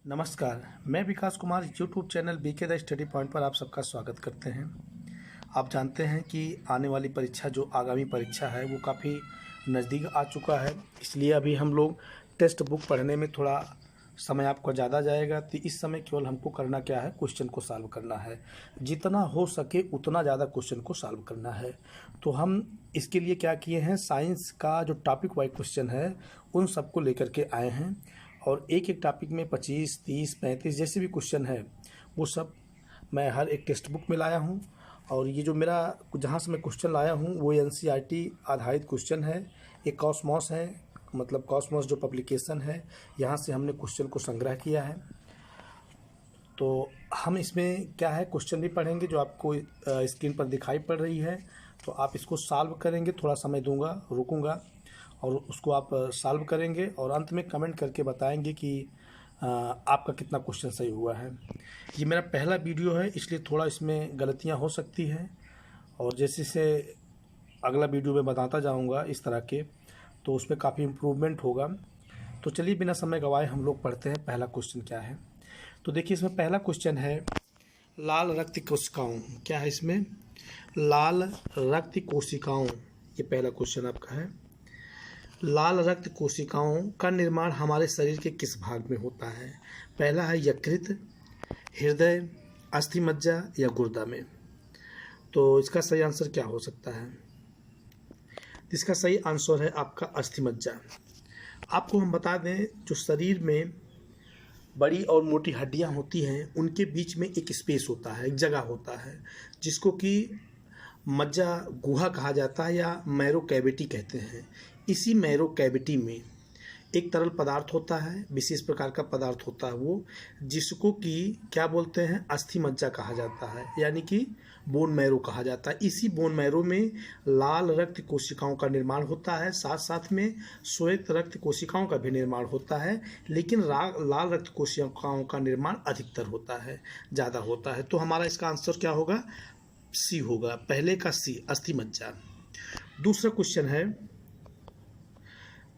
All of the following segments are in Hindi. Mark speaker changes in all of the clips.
Speaker 1: नमस्कार, मैं Vikas Kumar YouTube channel BK the study point पर आप सबका स्वागत करते हैं। आप जानते हैं कि आने वाली परीक्षा जो आगामी परीक्षा है वो काफ़ी नज़दीक आ चुका है, इसलिए अभी हम लोग टेक्स्ट बुक पढ़ने में थोड़ा समय आपका ज़्यादा जाएगा। तो इस समय केवल हमको करना क्या है, क्वेश्चन को सॉल्व करना है। जितना हो सके उतना ज़्यादा क्वेश्चन को सॉल्व करना है। तो हम इसके लिए क्या किए हैं, साइंस का जो टॉपिक वाइज क्वेश्चन है उन सबको लेकर के आए हैं और एक एक टॉपिक में 25, 30, 35 जैसे भी क्वेश्चन है वो सब मैं हर एक टेक्स्ट बुक में लाया हूँ। और ये जो मेरा जहाँ से मैं क्वेश्चन लाया हूँ वो NCERT आधारित क्वेश्चन है। एक कॉस्मॉस है, मतलब कॉस्मॉस जो पब्लिकेशन है, यहाँ से हमने क्वेश्चन को संग्रह किया है। तो हम इसमें क्या है, क्वेश्चन भी पढ़ेंगे जो आपको स्क्रीन पर दिखाई पड़ रही है। तो आप इसको सॉल्व करेंगे, थोड़ा समय दूंगा, रुकूंगा और उसको आप सॉल्व करेंगे और अंत में कमेंट करके बताएंगे कि आपका कितना क्वेश्चन सही हुआ है। ये मेरा पहला वीडियो है, इसलिए थोड़ा इसमें गलतियां हो सकती हैं और जैसे से अगला वीडियो में बताता जाऊंगा इस तरह के, तो उसमें काफ़ी इम्प्रूवमेंट होगा। तो चलिए बिना समय गवाए हम लोग पढ़ते हैं पहला क्वेश्चन क्या है। तो देखिए इसमें पहला क्वेश्चन है लाल रक्त कोशिकाओं। क्या है इसमें, लाल रक्त कोशिकाओं, ये पहला क्वेश्चन आपका है। लाल रक्त कोशिकाओं का निर्माण हमारे शरीर के किस भाग में होता है? पहला है यकृत, हृदय, अस्थिमज्जा या गुर्दा में। तो इसका सही आंसर क्या हो सकता है? इसका सही आंसर है आपका अस्थिमज्जा। आपको हम बता दें, जो शरीर में बड़ी और मोटी हड्डियां होती हैं उनके बीच में एक स्पेस होता है, एक जगह होता है जिसको कि मज्जा गुहा कहा जाता है या मैरो कैविटी कहते हैं। इसी मैरो कैविटी में एक तरल पदार्थ होता है, विशेष प्रकार का पदार्थ होता है वो, जिसको कि क्या बोलते हैं, अस्थि मज्जा कहा जाता है, यानी कि बोन मैरो कहा जाता है। इसी बोन मैरो में लाल रक्त कोशिकाओं का निर्माण होता है, साथ साथ में श्वेत रक्त कोशिकाओं का भी निर्माण होता है, लेकिन लाल रक्त कोशिकाओं का निर्माण अधिकतर होता है, ज़्यादा होता है। तो हमारा इसका आंसर क्या होगा, सी होगा, पहले का सी, अस्थि मज्जा। दूसरा क्वेश्चन है,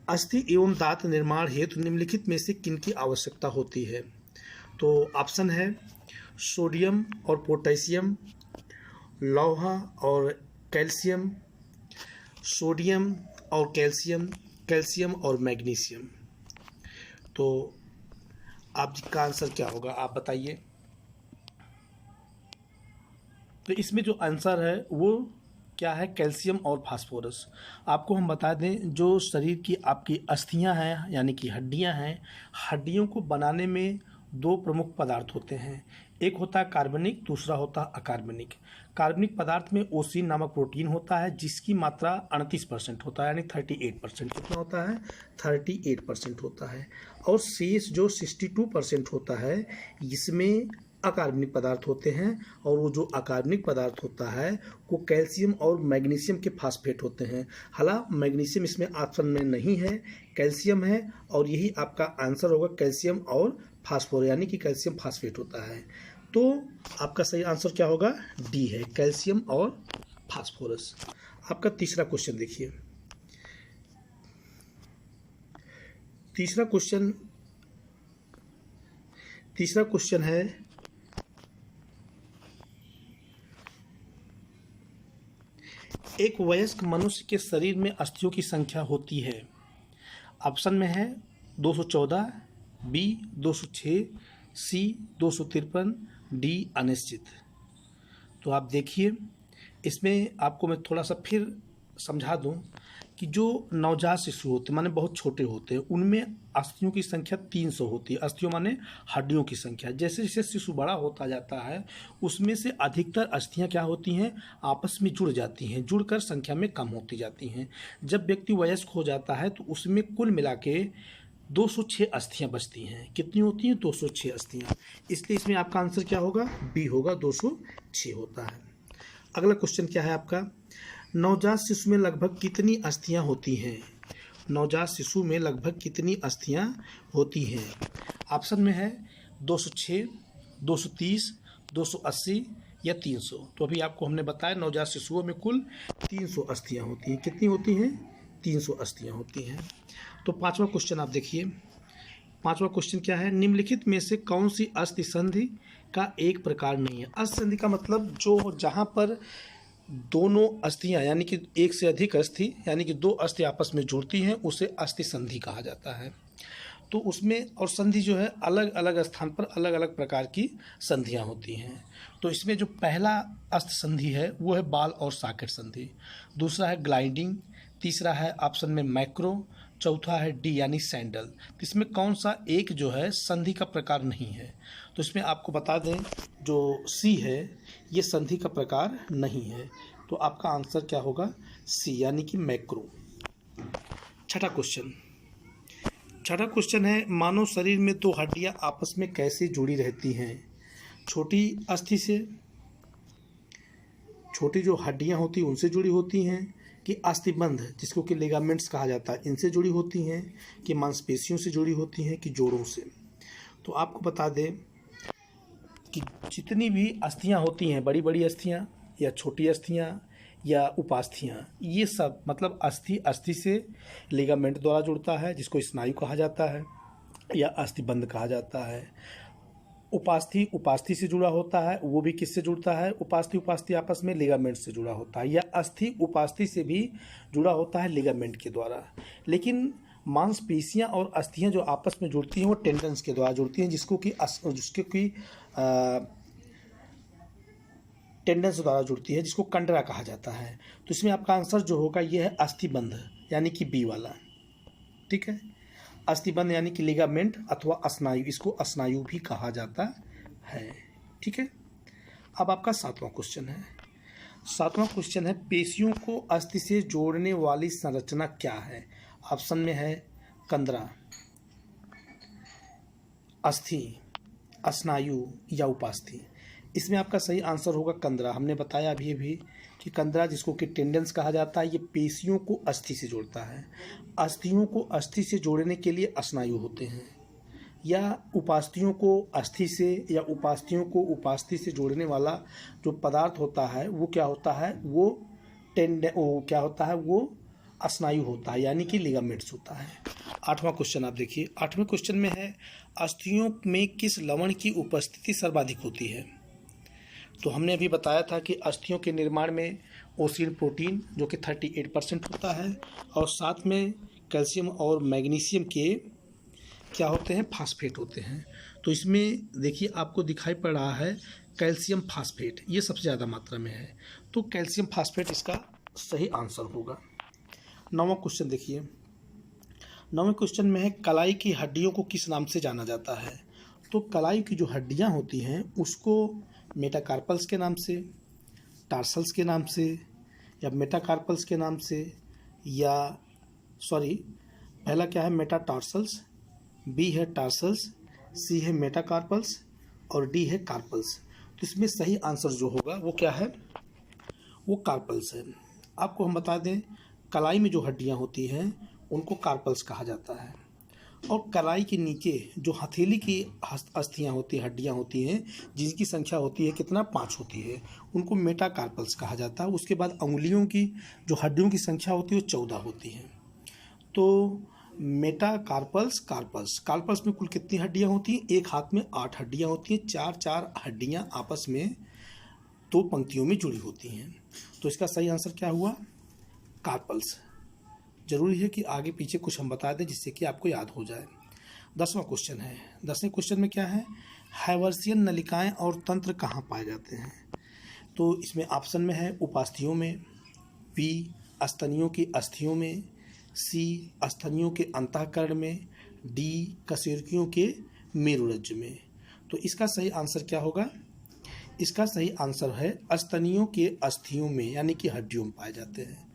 Speaker 1: अस्थि एवं दांत निर्माण हेतु निम्नलिखित में से किनकी आवश्यकता होती है? तो ऑप्शन है सोडियम और पोटेशियम, लौह और कैल्शियम, सोडियम और कैल्शियम, कैल्शियम और मैग्नीशियम। तो आपका आंसर क्या होगा, आप बताइए। तो इसमें जो आंसर है वो क्या है, कैल्शियम और फास्फोरस। आपको हम बता दें, जो शरीर की आपकी अस्थियां हैं यानी कि हड्डियां हैं, हड्डियों को बनाने में दो प्रमुख पदार्थ होते हैं। एक होता है कार्बनिक, दूसरा होता है अकार्बनिक। कार्बनिक पदार्थ में ओसिन नामक प्रोटीन होता है जिसकी मात्रा 38% होता है, यानी 38%। कितना होता है, 38% होता है। और शेष जो 62% होता है इसमें अकार्बनिक पदार्थ होते हैं, और वो जो अकार्बनिक पदार्थ होता है वो कैल्शियम और मैग्नीशियम के फास्फेट होते हैं। हालांकि मैग्नीशियम इसमें ऑप्शन में नहीं है, कैल्शियम है, और यही आपका आंसर होगा, कैल्शियम और फास्फोरस, यानी कि कैल्शियम फास्फेट होता है। तो आपका सही आंसर क्या होगा, डी है, कैल्शियम और फास्फोरस। आपका तीसरा क्वेश्चन देखिए। तीसरा क्वेश्चन है, एक वयस्क मनुष्य के शरीर में अस्थियों की संख्या होती है। ऑप्शन में है 214, बी 206, सी 253, डी अनिश्चित। तो आप देखिए, इसमें आपको मैं थोड़ा सा फिर समझा दूं कि जो नवजात शिशु होते हैं, माने बहुत छोटे होते हैं, उनमें अस्थियों की संख्या 300 होती है। अस्थियों माने हड्डियों की संख्या। जैसे जैसे शिशु बड़ा होता जाता है उसमें से अधिकतर अस्थियां क्या होती हैं, आपस में जुड़ जाती हैं, जुड़कर संख्या में कम होती जाती हैं। जब व्यक्ति वयस्क हो जाता है तो उसमें कुल मिला के 206 अस्थियां बचती हैं। कितनी होती हैं, 206 अस्थियां। इसलिए इसमें आपका आंसर क्या होगा, बी होगा, 206 होता है। अगला क्वेश्चन क्या है आपका, नवजात शिशु में लगभग कितनी अस्थियां होती हैं? नवजात शिशु में लगभग कितनी अस्थियां होती हैं? ऑप्शन में है 206, 230, 280 या 300। तो अभी आपको हमने बताया नवजात शिशुओं में कुल 300 अस्थियां होती हैं। कितनी होती हैं, 300 अस्थियां होती हैं। तो पांचवा क्वेश्चन आप देखिए, 5वां क्वेश्चन क्या है, निम्नलिखित में से कौन सी अस्थि संधि का एक प्रकार नहीं है। अस्थि संधि का मतलब जो जहाँ पर दोनों अस्थियां यानी कि एक से अधिक अस्थि यानी कि दो अस्थि आपस में जुड़ती हैं उसे अस्थि संधि कहा जाता है। तो उसमें और संधि जो है अलग अलग स्थान पर अलग अलग प्रकार की संधियां होती हैं। तो इसमें जो पहला अस्थि संधि है वो है बाल और सॉकेट संधि, दूसरा है ग्लाइडिंग, तीसरा है ऑप्शन में मैक्रो, चौथा है डी यानी सैंडल। तो इसमें कौन सा एक जो है संधि का प्रकार नहीं है, तो इसमें आपको बता दें जो सी है ये संधि का प्रकार नहीं है, तो आपका आंसर क्या होगा, सी यानी कि मैक्रो। छठा क्वेश्चन है, मानव शरीर में दो हड्डियां आपस में कैसे जुड़ी रहती हैं। छोटी अस्थि से, छोटी जो हड्डियां होती हैं उनसे जुड़ी होती हैं, कि अस्थिबंध जिसको कि लिगामेंट्स कहा जाता है इनसे जुड़ी होती हैं, कि मांसपेशियों से जुड़ी होती हैं, कि जोड़ों से। तो आपको बता दें कि जितनी भी अस्थियां होती हैं, बड़ी बड़ी अस्थियां या छोटी अस्थियां या उपास्थियां, ये सब मतलब अस्थि से लिगामेंट द्वारा जुड़ता है जिसको स्नायु कहा जाता है या अस्थिबंध कहा जाता है। उपास्थि से जुड़ा होता है, वो भी किससे जुड़ता है, उपास्थि आपस में लिगामेंट से जुड़ा होता है, या अस्थि उपास्थि से भी जुड़ा होता है लिगामेंट के द्वारा। लेकिन मांसपेशियां और अस्थियां जो आपस में जुड़ती हैं वो टेंडन्स के द्वारा जुड़ती हैं जिसको कि टेंडन्स द्वारा जुड़ती है जिसको कंडरा कहा जाता है। तो इसमें आपका आंसर जो होगा ये है अस्थिबंध यानी कि बी वाला। ठीक है, अस्थिबंध यानी कि लिगामेंट अथवा स्नायु, इसको स्नायु भी कहा जाता है। ठीक है, अब आपका सातवां क्वेश्चन है पेशियों को अस्थि से जोड़ने वाली संरचना क्या है। ऑप्शन में है कंदरा, अस्थि, स्नायु या उपास्थि। इसमें आपका सही आंसर होगा कंदरा। हमने बताया अभी कि कंदरा जिसको कि टेंडेंस कहा जाता है ये पेशियों को अस्थि से जोड़ता है। अस्थियों को अस्थि से जोड़ने के लिए स्नायु होते हैं, या उपास्थियों को अस्थि से या उपास्थियों को उपास्थि से जोड़ने वाला जो पदार्थ होता है वो क्या होता है, वो स्नायु होता है यानी कि लिगामेंट्स होता है। आठवां क्वेश्चन आप देखिए, आठवें क्वेश्चन में है अस्थियों में किस लवण की उपस्थिति सर्वाधिक होती है। तो हमने अभी बताया था कि अस्थियों के निर्माण में ओसीन प्रोटीन जो कि 38% होता है, और साथ में कैल्शियम और मैग्नीशियम के क्या होते हैं, फास्फेट होते हैं। तो इसमें देखिए आपको दिखाई पड़ रहा है कैल्शियम फास्फेट, ये सबसे ज़्यादा मात्रा में है, तो कैल्शियम फास्फेट इसका सही आंसर होगा। नौवां क्वेश्चन देखिए, नौवें क्वेश्चन में है कलाई की हड्डियों को किस नाम से जाना जाता है। तो कलाई की जो हड्डियां होती हैं उसको मेटाकार्पल्स के नाम से, टार्सल्स के नाम से, या मेटाकार्पल्स के नाम से, या पहला क्या है मेटाटार्सल्स, बी है टार्सल्स, सी है मेटाकार्पल्स और डी है कार्पल्स। तो इसमें सही आंसर जो होगा वो क्या है, वो कार्पल्स है। आपको हम बता दें कलाई में जो हड्डियां होती हैं उनको कार्पल्स कहा जाता है, और कलाई के नीचे जो हथेली की अस्थियां होती हैं, हड्डियां होती हैं जिनकी संख्या होती है कितना, 5 होती है, उनको मेटाकार्पल्स कहा जाता है। उसके बाद अंगुलियों की जो हड्डियों की संख्या होती है वो 14 होती है। तो मेटाकार्पल्स, कार्पल्स में कुल कितनी हड्डियां होती हैं, एक हाथ में 8 हड्डियां होती हैं, 4 हड्डियां आपस में 2 पंक्तियों में जुड़ी होती हैं। तो इसका सही आंसर क्या हुआ, कार्पल्स। जरूरी है कि आगे पीछे कुछ हम बता दें जिससे कि आपको याद हो जाए। 10वां क्वेश्चन है, 10वें क्वेश्चन में क्या है, हैवर्सियन नलिकाएं और तंत्र कहाँ पाए जाते हैं। तो इसमें ऑप्शन में है उपास्थियों में, बी स्तनियों की अस्थियों में, सी स्तनियों के अंतःकरण में, डी कशेरुकियों के मेरुरज्जु में। तो इसका सही आंसर क्या होगा, इसका सही आंसर है स्तनियों के अस्थियों में यानी कि हड्डियों में पाए जाते हैं।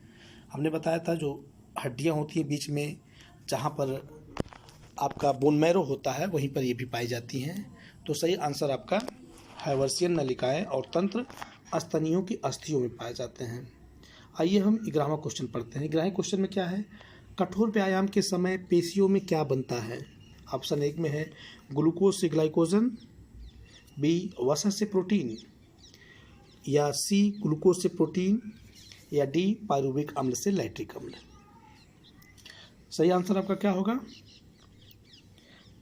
Speaker 1: हमने बताया था जो हड्डियां होती हैं बीच में जहाँ पर आपका बोन मैरो होता है वहीं पर ये भी पाई जाती हैं। तो सही आंसर आपका हैवर्सियन नलिकाएं और तंत्र स्तनियों की अस्थियों में पाए जाते हैं। आइए हम 11वां क्वेश्चन पढ़ते हैं। 11वें क्वेश्चन में क्या है, कठोर व्यायाम के समय पेशियों में क्या बनता है। ऑप्शन 1 में है ग्लूकोज से ग्लाइकोजन, बी वसा से प्रोटीन, या सी ग्लूकोज से प्रोटीन, या डी पायरुविक अम्ल से लैक्टिक अम्ल। सही आंसर आपका क्या होगा,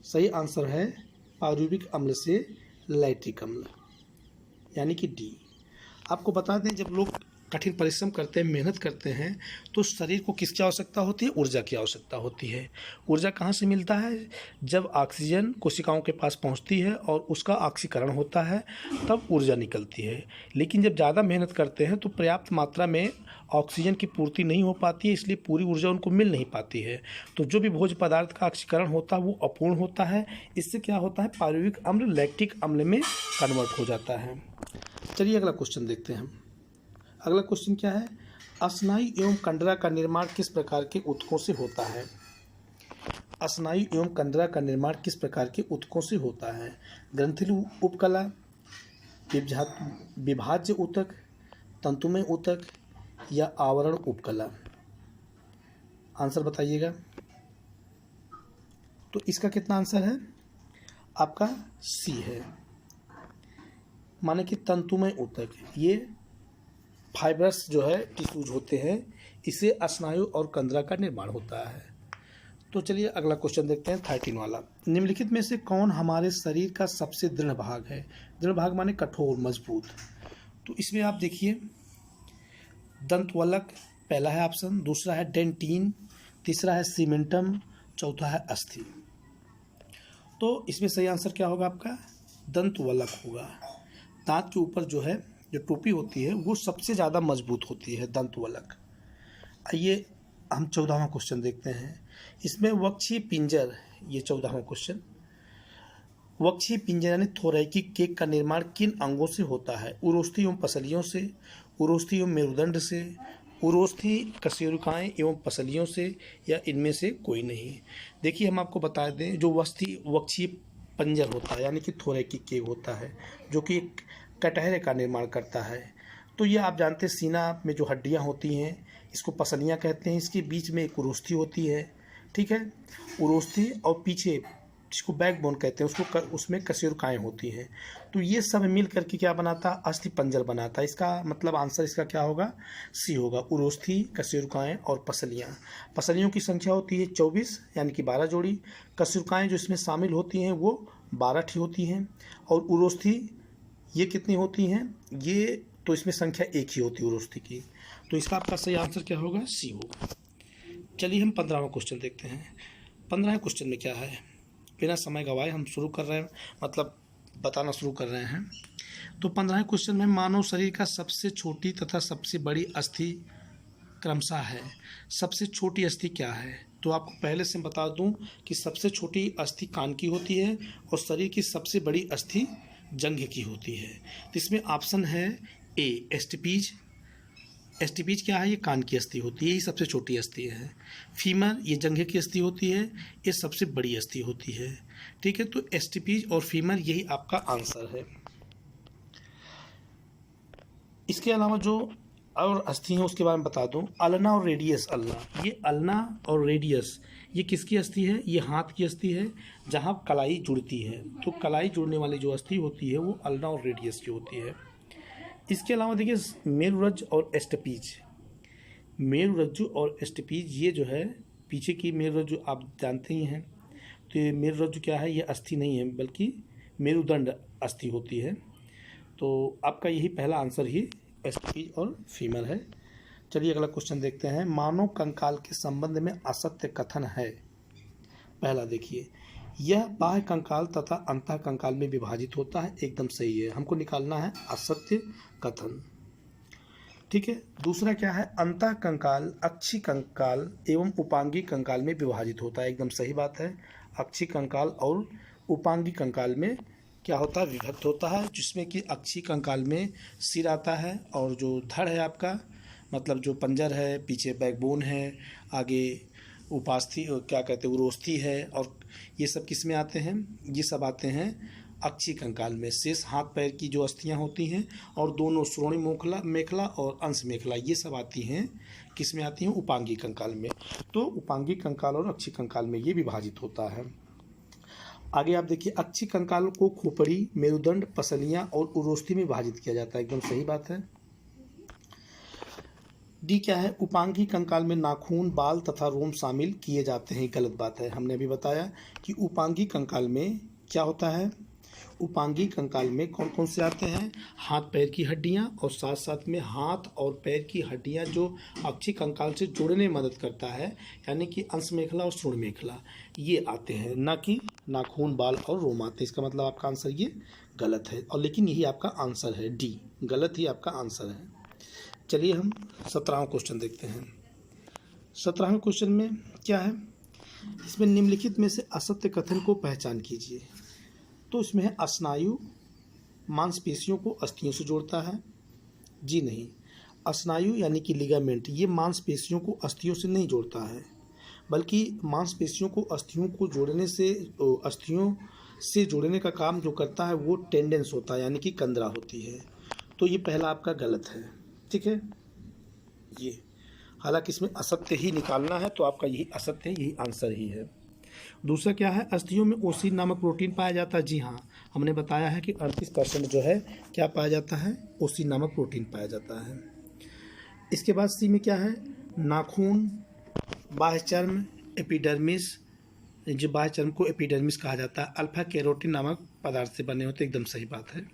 Speaker 1: सही आंसर है पारुविक अम्ल से लैक्टिक अम्ल, यानी कि डी। आपको बता दें, जब लोग कठिन परिश्रम करते हैं, मेहनत करते हैं, तो शरीर को किसकी आवश्यकता होती है? ऊर्जा की आवश्यकता होती है। ऊर्जा कहाँ से मिलता है? जब ऑक्सीजन कोशिकाओं के पास पहुँचती है और उसका ऑक्सीकरण होता है, तब ऊर्जा निकलती है। लेकिन जब ज़्यादा मेहनत करते हैं तो पर्याप्त मात्रा में ऑक्सीजन की पूर्ति नहीं हो पाती है, इसलिए पूरी ऊर्जा उनको मिल नहीं पाती है। तो जो भी भोज्य पदार्थ का ऑक्सीकरण होता है वो अपूर्ण होता है। इससे क्या होता है? पारुविक अम्ल लैक्टिक अम्ल में कन्वर्ट हो जाता है। चलिए अगला क्वेश्चन देखते हैं। अगला क्वेश्चन क्या है? स्नायु एवं कंडरा का निर्माण किस प्रकार के ऊतकों से होता है? स्नायु एवं कंडरा का निर्माण किस प्रकार के ऊतकों से होता है? ग्रंथिल उपकला, विभाज्य ऊतक, तंतुमय ऊतक या आवरण उपकला? आंसर बताइएगा। तो इसका कितना आंसर है? आपका सी है, माने कि तंतुमय ऊतक। ये फाइबर्स जो है टिश्यूज होते हैं, इससे स्नायु और कंडरा का निर्माण होता है। तो चलिए अगला क्वेश्चन देखते हैं 13 वाला। निम्नलिखित में से कौन हमारे शरीर का सबसे दृढ़ भाग है? दृढ़ भाग माने कठोर, मजबूत। तो इसमें आप देखिए, दंतवलक पहला है ऑप्शन, दूसरा है डेंटिन, तीसरा है सीमेंटम, चौथा है अस्थि। तो इसमें सही आंसर क्या होगा आपका? दंतवलक होगा। दांत के ऊपर जो है, जो टोपी होती है, वो सबसे ज़्यादा मजबूत होती है, दंतवलक। आइए हम 14वां क्वेश्चन देखते हैं। इसमें वक्षीय पिंजर, ये 14वां क्वेश्चन, वक्षीय पिंजर यानी थोरैकिक केक का निर्माण किन अंगों से होता है? उरोस्थी एवं पसलियों से, उरोस्थी एवं मेरुदंड से, उरोस्थी कशेरुकाएँ एवं पसलियों से, या इनमें से कोई नहीं। देखिए हम आपको बता दें, जो वक्षीय पंजर होता है यानी कि थोरैकिक केक होता है, जो कि एक कटहरे का निर्माण करता है। तो ये आप जानते हैं, सीना में जो हड्डियां होती हैं इसको पसलियां कहते हैं। इसके बीच में एक उरोस्थी होती है, ठीक है, उरोस्थी, और पीछे जिसको बैकबोन कहते हैं उसको उसमें कशेरुकाएँ होती हैं। तो ये सब मिल करके क्या बनाता है? अस्थि पंजर बनाता है। इसका मतलब आंसर इसका क्या होगा? सी होगा, उरोस्थी, कशेरुकाएँ और पसलियाँ। पसलियों की संख्या होती है 24 यानी कि 12 जोड़ी। कशेरुकाएँ जो इसमें शामिल होती हैं वो 12 ठी होती हैं, और उरोस्थी ये कितनी होती हैं? ये तो इसमें संख्या एक ही होती है उरोस्थी की। तो इसका आपका सही आंसर क्या होगा? सी होगा। चलिए हम 15वां क्वेश्चन देखते हैं। 15वें क्वेश्चन में क्या है? बिना समय गवाए हम शुरू कर रहे हैं, मतलब बताना शुरू कर रहे हैं। तो 15वें क्वेश्चन में मानव शरीर का सबसे छोटी तथा सबसे बड़ी अस्थि क्रमशः है। सबसे छोटी अस्थि क्या है? तो आपको पहले से बता दूं कि सबसे छोटी अस्थि कान की होती है और शरीर की सबसे बड़ी अस्थि जंघ की होती है। तो इसमें ऑप्शन है ए, एस्टिपीज। एस्टिपीज क्या है? ये कान की अस्थि होती है, ये सबसे छोटी अस्थि है। फीमर, ये जंघे की अस्थि होती है, ये सबसे बड़ी अस्थि होती है, ठीक है। तो एस्टिपीज और फीमर यही आपका आंसर है। इसके अलावा जो और अस्थि है उसके बारे में बता दूं, अल्ना और रेडियस अल्ना। ये अल्ना और रेडियस ये किसकी अस्थि है? ये हाथ की अस्थि है, जहां कलाई जुड़ती है। तो कलाई जुड़ने वाली जो अस्थि होती है वो अल्ना और रेडियस की होती है। इसके अलावा देखिए, मेरुरज्जु और एस्टपीज। मेरुरज्जु और एस्टपीज ये जो है, पीछे की मेरुरज्जु आप जानते ही हैं। तो ये मेरुरज्जु क्या है? ये अस्थि नहीं है, बल्कि मेरुदंड अस्थि होती है। तो आपका यही पहला आंसर ही एस्टपीज और फीमर है। चलिए अगला क्वेश्चन देखते हैं। मानव कंकाल के संबंध में असत्य कथन है। पहला देखिए, यह बाह्य कंकाल तथा अंतः कंकाल में विभाजित होता है, एकदम सही है। हमको निकालना है असत्य कथन, ठीक है। दूसरा क्या है? अंतः कंकाल अक्षी कंकाल एवं उपांगी कंकाल में विभाजित होता है, एकदम सही बात है। अक्षी कंकाल और उपांगी कंकाल में क्या होता है? विभक्त होता है, जिसमें कि अक्षी कंकाल में सिर आता है और जो धड़ है आपका, मतलब जो पंजर है, पीछे बैकबोन है, आगे उपास्थि क्या कहते हैं, उरोस्थी है, और ये सब किस में आते हैं? ये सब आते हैं अक्षी कंकाल में। शेष हाथ पैर की जो अस्थियां होती हैं और दोनों श्रोणी मेखला और अंश मेखला, ये सब आती हैं किस में आती हैं? उपांगी कंकाल में। तो उपांगी कंकाल और अक्षी कंकाल में ये विभाजित होता है। आगे आप देखिए, अक्षी कंकाल को खोपड़ी, मेरुदंड, पसलियां और उरोस्थी में विभाजित किया जाता है, एकदम सही बात है। डी क्या है, उपांगी कंकाल में नाखून, बाल तथा रोम शामिल किए जाते हैं। गलत बात है। हमने अभी बताया कि उपांगी कंकाल में क्या होता है, उपांगी कंकाल में कौन कौन से आते हैं, हाथ पैर की हड्डियां और साथ साथ में हाथ और पैर की हड्डियां जो अक्षी कंकाल से जोड़ने में मदद करता है, यानी कि अंश मेखला और श्रोण मेखला, ये आते हैं, ना कि नाखून, बाल और रोम आते हैं। इसका मतलब आपका आंसर ये गलत है, और लेकिन यही आपका आंसर है, डी गलत ही आपका आंसर है। चलिए हम 17वां क्वेश्चन देखते हैं। 17वें क्वेश्चन में क्या है, इसमें निम्नलिखित में से असत्य कथन को पहचान कीजिए। तो इसमें है, स्नायु मांसपेशियों को अस्थियों से जोड़ता है। जी नहीं, स्नायु यानी कि लिगामेंट ये मांसपेशियों को अस्थियों से नहीं जोड़ता है, बल्कि मांसपेशियों को अस्थियों को जोड़ने से, अस्थियों से जोड़ने का काम जो करता है वो टेंडेंस होता है, यानी कि कंदरा होती है। तो ये पहला आपका गलत है, ठीक है। ये हालांकि इसमें असत्य ही निकालना है, तो आपका यही असत्य है, यही आंसर ही है। दूसरा क्या है, अस्थियों में ओसीन नामक प्रोटीन पाया जाता है। जी हाँ, हमने बताया है कि 38% जो है क्या पाया जाता है, ओसीन नामक प्रोटीन पाया जाता है। इसके बाद सी में क्या है, नाखून, बाह्य चर्म, एपिडर्मिस, जो बाह्य चर्म को एपिडर्मिस कहा जाता है, अल्फा कैरोटीन नामक पदार्थ से बने होते। एकदम सही बात है।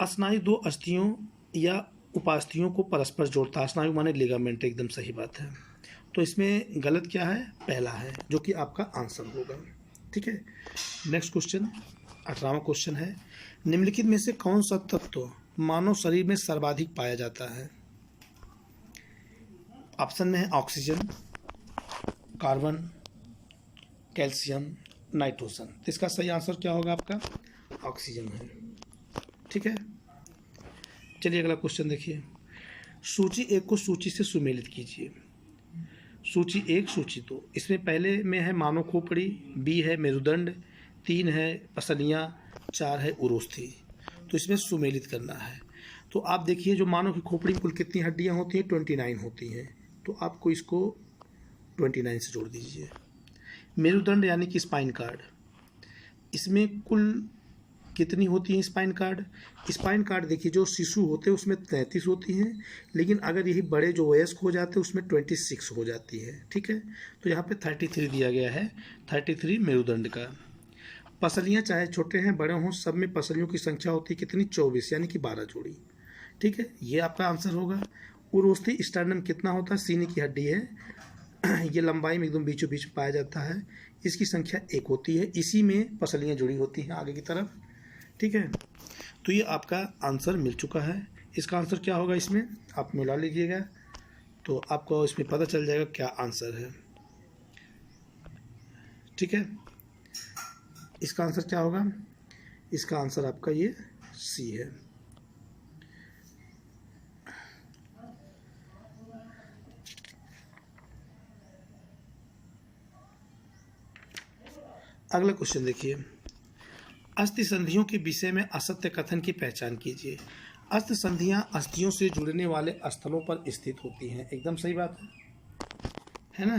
Speaker 1: स्नायु दो अस्थियों या उपास्थियों को परस्पर जोड़ता है। स्नायु माने लिगामेंट, एकदम सही बात है। तो इसमें गलत क्या है, पहला है, जो कि आपका आंसर होगा, ठीक है। नेक्स्ट क्वेश्चन 18वां क्वेश्चन है, निम्नलिखित में से कौन सा तत्व मानव शरीर में सर्वाधिक पाया जाता है। ऑप्शन में है ऑक्सीजन, कार्बन, कैल्शियम, नाइट्रोजन। तो इसका सही आंसर क्या होगा आपका, ऑक्सीजन है, ठीक है। चलिए अगला क्वेश्चन देखिए, सूची 1 को सूची से सुमेलित कीजिए। सूची 1, सूची 2, इसमें पहले में है मानव खोपड़ी, बी है मेरुदंड, 3 है पसलियाँ, 4 है उरोस्थी। तो इसमें सुमेलित करना है। तो आप देखिए, जो मानव की खोपड़ी में कुल कितनी हड्डियाँ होती हैं, 29 होती हैं। तो आपको इसको 29 से जोड़ दीजिए। मेरुदंड यानी कि स्पाइन कार्ड, इसमें कुल कितनी होती है स्पाइन कार्ड, स्पाइन कार्ड देखिए, जो शिशु होते हैं उसमें 33 होती हैं, लेकिन अगर यही बड़े जो वयस्क हो जाते हैं उसमें 26 हो जाती है, ठीक है। तो यहाँ पे 33 दिया गया है, 33 मेरुदंड का। पसलियाँ चाहे छोटे हैं बड़े हों, सब में पसलियों की संख्या होती है कितनी, 24, यानी कि 12 जोड़ी, ठीक है। ये आपका आंसर होगा। उरोस्थी स्टर्नम कितना होता है, सीने की हड्डी है, ये लंबाई में एकदम बीचों बीच पाया जाता है, इसकी संख्या 1 होती है, इसी में पसलियाँ जुड़ी होती हैं आगे की तरफ, ठीक है। तो ये आपका आंसर मिल चुका है। इसका आंसर क्या होगा, इसमें आप मिला लीजिएगा तो आपको इसमें पता चल जाएगा क्या आंसर है, ठीक है। इसका आंसर क्या होगा, इसका आंसर आपका ये सी है। अगला क्वेश्चन देखिए, अस्थि संधियों के विषय में असत्य कथन की पहचान कीजिए। अस्थि संधियां अस्थियों से जुड़ने वाले स्थलों पर स्थित होती हैं। एकदम सही बात है ना।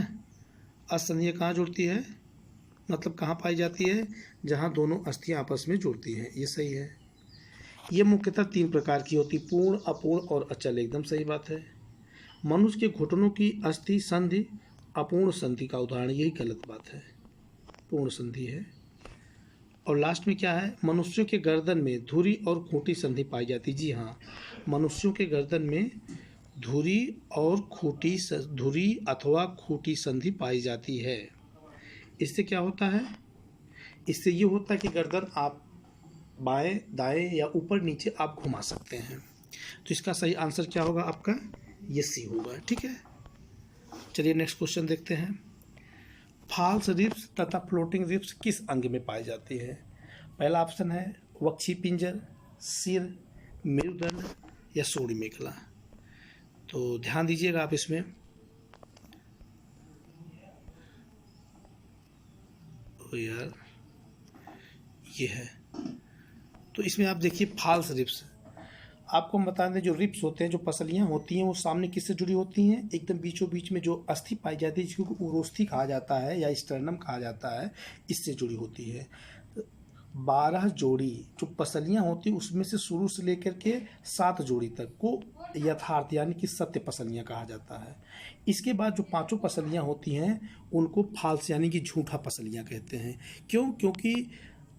Speaker 1: अस्थि संधियां कहाँ जुड़ती है, मतलब कहाँ पाई जाती है, जहाँ दोनों अस्थियां आपस में जुड़ती हैं, ये सही है। ये मुख्यतः 3 प्रकार की होती, पूर्ण, अपूर्ण और अचल। एकदम सही बात है। मनुष्य के घुटनों की अस्थि संधि अपूर्ण संधि का उदाहरण, यही गलत बात है, पूर्ण संधि है। और लास्ट में क्या है, मनुष्यों के गर्दन में धुरी और खूंटी संधि पाई जाती। जी हाँ, मनुष्यों के गर्दन में धुरी और खूंटी, धुरी अथवा खूंटी संधि पाई जाती है। इससे क्या होता है, इससे ये होता है कि गर्दन आप बाएं दाएं या ऊपर नीचे आप घुमा सकते हैं। तो इसका सही आंसर क्या होगा आपका, ये सी होगा, ठीक है। चलिए नेक्स्ट क्वेश्चन देखते हैं। फाल्स रिब्स तथा फ्लोटिंग रिब्स किस अंग में पाई जाती है। पहला ऑप्शन है वक्षी पिंजर, सिर, मेरुदंड या सोड़ी मेखला। तो ध्यान दीजिएगा आप इसमें, ओ यार ये है। तो इसमें आप देखिए फाल्स रिब्स, आपको हम बता दें जो रिब्स होते हैं, जो पसलियां होती हैं, वो सामने किससे जुड़ी होती हैं, एकदम बीचों बीच में जो अस्थि पाई जाती है जिसको उरोस्थी कहा जाता है या स्टर्नम कहा जाता है, इससे जुड़ी होती है। 12 जोड़ी जो पसलियां होती हैं उसमें से शुरू से लेकर के 7 जोड़ी तक को यथार्थ यानी कि सत्य पसलियाँ कहा जाता है। इसके बाद जो पांचों पसलियाँ होती हैं उनको फाल्स यानी कि झूठा पसलियाँ कहते हैं। क्यों? क्योंकि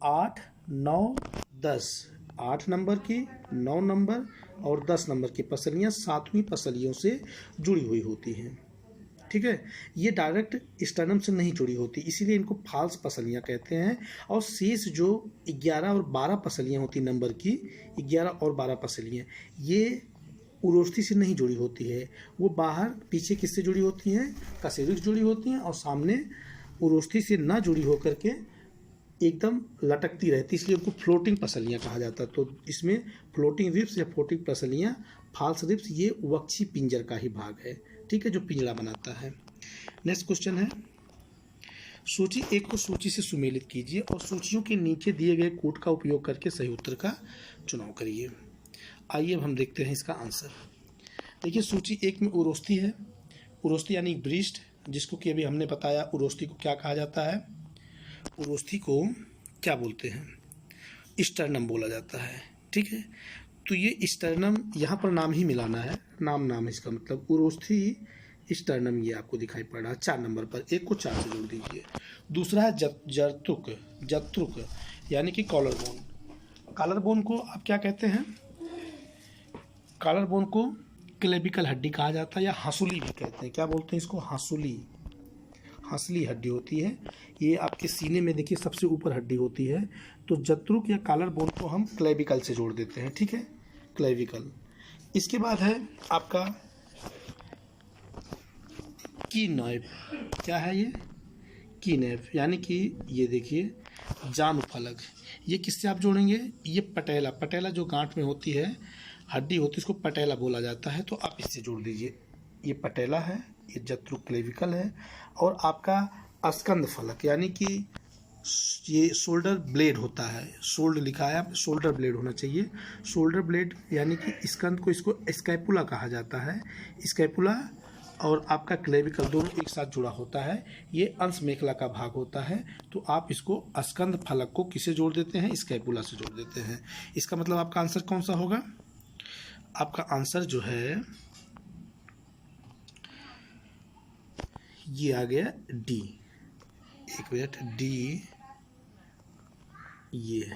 Speaker 1: 8, 9, 10, 8 नंबर की, 9 नंबर और 10 नंबर की पसलियाँ 7वीं पसलियों से जुड़ी हुई होती हैं। ठीक है, ये डायरेक्ट स्टर्नम से नहीं जुड़ी होती, इसीलिए इनको फाल्स पसलियाँ कहते हैं। और शेष जो 11 और 12 पसलियाँ होती नंबर की, 11 और 12 पसलियाँ, ये उरोस्थी से नहीं जुड़ी होती है। वो बाहर पीछे किससे जुड़ी होती हैं? कशेरुक से जुड़ी होती हैं और सामने उरोस्थी से ना जुड़ी होकर के एकदम लटकती रहती, इसलिए उनको फ्लोटिंग पसलियाँ कहा जाता है। तो इसमें फ्लोटिंग रिब्स या फ्लोटिंग पसलियाँ, फाल्स रिब्स, ये वक्षी पिंजर का ही भाग है। ठीक है, जो पिंजरा बनाता है। नेक्स्ट क्वेश्चन है, सूची 1 को सूची से सुमेलित कीजिए और सूचियों के नीचे दिए गए कोड का उपयोग करके सही उत्तर का चुनाव करिए। आइए अब हम देखते हैं इसका आंसर। देखिए, सूची 1 में उरोस्थी है। उरोस्थी यानी ब्रीस्ट, जिसको कि अभी हमने बताया उरोस्थी को क्या कहा जाता है। उरोस्थी को क्या बोलते हैं? स्टर्नम बोला जाता है। ठीक है, तो ये स्टर्नम यहाँ पर नाम ही मिलाना है, नाम है इसका मतलब। उरोस्थी स्टर्नम ये आपको दिखाई पड़ रहा है 4 नंबर पर, 1 को 4 से जोड़ दीजिए। दूसरा है जत्रुक यानी कि कॉलर बोन। कॉलर बोन को आप क्या कहते हैं? कॉलर बोन को क्लेविकल हड्डी कहा जाता है या हंसुली भी कहते हैं। क्या बोलते हैं इसको? हंसली हड्डी होती है। ये आपके सीने में देखिए सबसे ऊपर हड्डी होती है। तो जत्रुक या कॉलर बोन को हम क्लेविकल से जोड़ देते हैं। ठीक है, क्लेविकल। इसके बाद है आपका कीनैव। क्या है ये? कीनैव यानी कि ये देखिए जानुफलक। ये किससे आप जोड़ेंगे? ये पटेला जो गांठ में होती है, हड्डी होती है, इसको पटेला बोला जाता है। तो आप इससे जोड़ दीजिए। ये पटेला है, ये जत्रुक क्लेविकल है। और आपका स्कंद फलक यानी कि ये शोल्डर ब्लेड होता है। शोल्डर लिखा है, शोल्डर ब्लेड होना चाहिए। शोल्डर ब्लेड यानी कि स्कंद को, इसको स्कैपुला कहा जाता है। स्कैपुला और आपका क्लेविकल दोनों एक साथ जुड़ा होता है। ये अंश मेखला का भाग होता है। तो आप इसको स्कंद फलक को किसे जोड़ देते हैं? स्कैपुला से जोड़ देते हैं। इसका मतलब आपका आंसर कौन सा होगा? आपका आंसर जो है ये आ गया डी। एक मिनट, डी ये।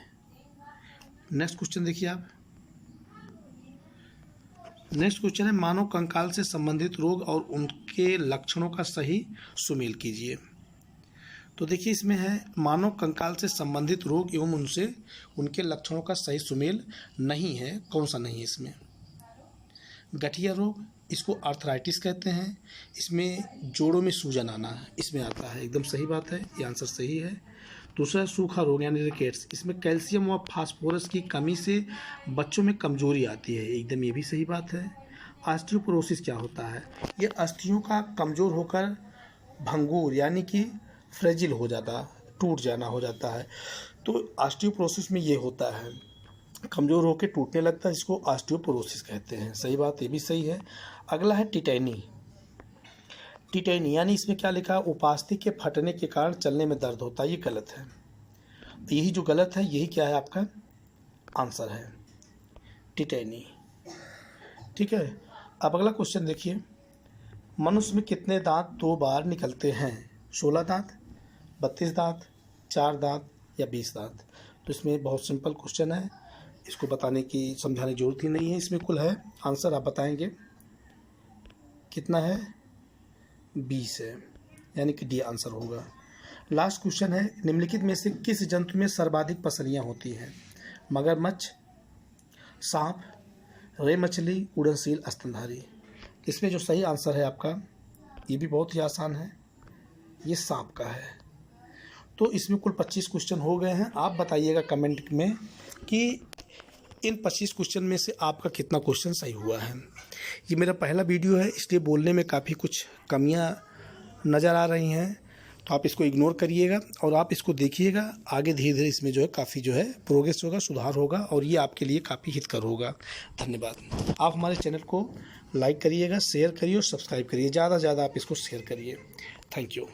Speaker 1: नेक्स्ट क्वेश्चन देखिए आप। नेक्स्ट क्वेश्चन है, मानव कंकाल से संबंधित रोग और उनके लक्षणों का सही सुमेल कीजिए। तो देखिए इसमें है मानव कंकाल से संबंधित रोग एवं उनके लक्षणों का सही सुमेल नहीं है। कौन सा नहीं है इसमें? गठिया रोग, इसको आर्थराइटिस कहते हैं। इसमें जोड़ों में सूजन आना इसमें आता है। एकदम सही बात है, ये आंसर सही है। दूसरा सूखा रोग यानी रिकेट्स, इसमें कैल्शियम व फास्फोरस की कमी से बच्चों में कमजोरी आती है। एकदम ये भी सही बात है। ऑस्टियोपोरोसिस क्या होता है? ये अस्थियों का कमज़ोर होकर भंगूर यानी कि फ्रेजिल हो जाता, टूट जाना हो जाता है। तो ऑस्टियोपोरोसिस में ये होता है, कमज़ोर होकर टूटने लगता है, जिसको ऑस्टियोपोरोसिस कहते हैं। सही बात, ये भी सही है। अगला है टिटैनी यानी इसमें क्या लिखा है? उपास्थि के फटने के कारण चलने में दर्द होता है। ये गलत है। यही जो गलत है यही क्या है? आपका आंसर है टिटैनी। ठीक है, अब अगला क्वेश्चन देखिए। मनुष्य में कितने दांत 2 बार निकलते हैं? 16 दांत, 32 दांत, 4 दांत या 20 दांत? तो इसमें बहुत सिंपल क्वेश्चन है, इसको बताने की समझाने की जरूरत ही नहीं है। इसमें कुल है, आंसर आप बताएंगे कितना है? 20 है, यानी कि डी आंसर होगा। लास्ट क्वेश्चन है, निम्नलिखित में से किस जंतु में सर्वाधिक पसलियां होती हैं? मगरमच्छ, सांप, रे मछली, उड़नसील, स्तनधारी। इसमें जो सही आंसर है आपका, ये भी बहुत ही आसान है, ये सांप का है। तो इसमें कुल 25 क्वेश्चन हो गए हैं। आप बताइएगा कमेंट में कि इन 25 क्वेश्चन में से आपका कितना क्वेश्चन सही हुआ है। ये मेरा पहला वीडियो है, इसलिए बोलने में काफ़ी कुछ कमियां नज़र आ रही हैं, तो आप इसको इग्नोर करिएगा और आप इसको देखिएगा। आगे धीरे धीरे इसमें जो है काफ़ी जो है प्रोग्रेस होगा, सुधार होगा और ये आपके लिए काफ़ी हितकर होगा। धन्यवाद। आप हमारे चैनल को लाइक करिएगा, शेयर करिए और सब्सक्राइब करिए। ज़्यादा से ज़्यादा आप इसको शेयर करिए। Thank you.